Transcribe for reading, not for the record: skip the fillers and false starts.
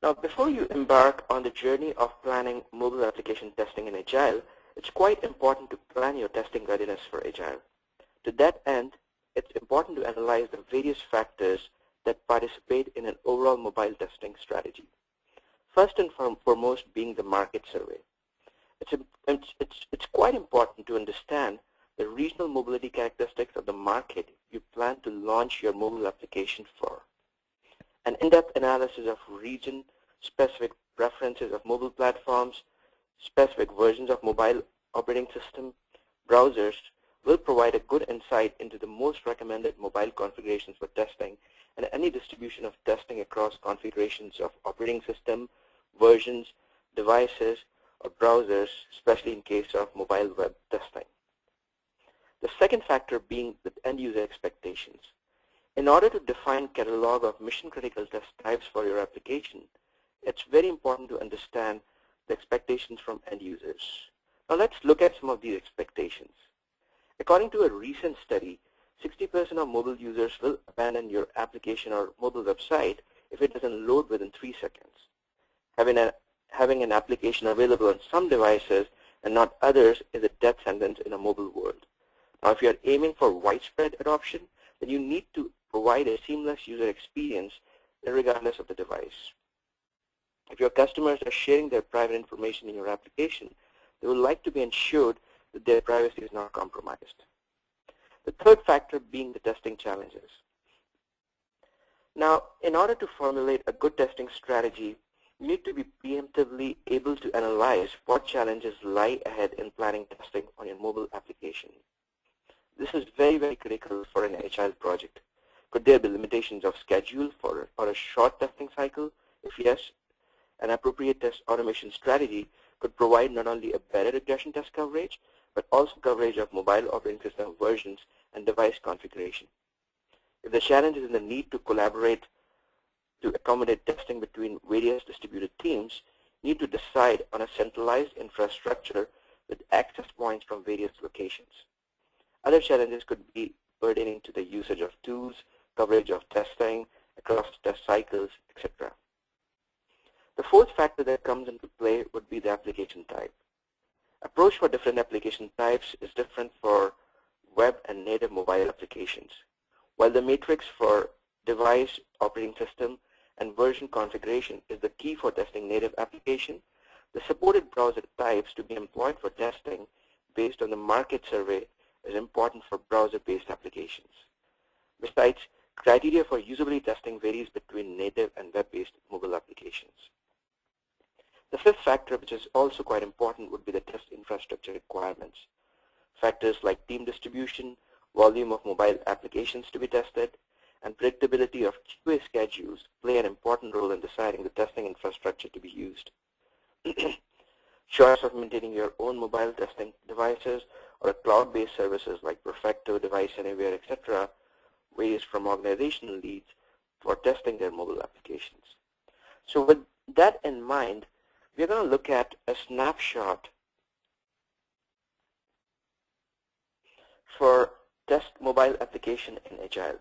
Now, before you embark on the journey of planning mobile application testing in Agile, it's quite important to plan your testing readiness for Agile. To that end, it's important to analyze the various factors that participate in an overall mobile testing strategy. First and foremost being the market survey. It's quite important to understand the regional mobility characteristics of the market you plan to launch your mobile application for. An in-depth analysis of region-specific preferences of mobile platforms, specific versions of mobile operating system, browsers will provide a good insight into the most recommended mobile configurations for testing and any distribution of testing across configurations of operating system, versions, devices, or browsers, especially in case of mobile web testing. The second factor being the end-user expectations. In order to define catalog of mission-critical test types for your application, it's very important to understand the expectations from end users. Now let's look at some of these expectations. According to a recent study, 60% of mobile users will abandon your application or mobile website if it doesn't load within 3 seconds. Having an application available on some devices and not others is a death sentence in a mobile world. Now, if you are aiming for widespread adoption, then you need to provide a seamless user experience regardless of the device. If your customers are sharing their private information in your application, they would like to be ensured that their privacy is not compromised. The third factor being the testing challenges. Now, in order to formulate a good testing strategy, you need to be preemptively able to analyze what challenges lie ahead in planning testing on your mobile application. This is very, very critical for an Agile project. Could there be limitations of schedule or a short testing cycle? If yes, an appropriate test automation strategy could provide not only a better regression test coverage, but also coverage of mobile operating system versions and device configuration. If the challenge is in the need to collaborate to accommodate testing between various distributed teams, you need to decide on a centralized infrastructure with access points from various locations. Other challenges could be pertaining to the usage of tools, coverage of testing across test cycles, etc. The fourth factor that comes into play would be the application type. Approach for different application types is different for web and native mobile applications. While the matrix for device, operating system, and version configuration is the key for testing native application, the supported browser types to be employed for testing based on the market survey is important for browser-based applications. Besides, criteria for usability testing varies between native and web-based mobile applications. The fifth factor, which is also quite important, would be the test infrastructure requirements. Factors like team distribution, volume of mobile applications to be tested, and predictability of QA schedules play an important role in deciding the testing infrastructure to be used. Choice of maintaining your own mobile testing devices or cloud-based services like Perfecto, Device Anywhere, etc. varies from organizational needs for testing their mobile applications. So with that in mind, we're going to look at a snapshot for test mobile application in Agile.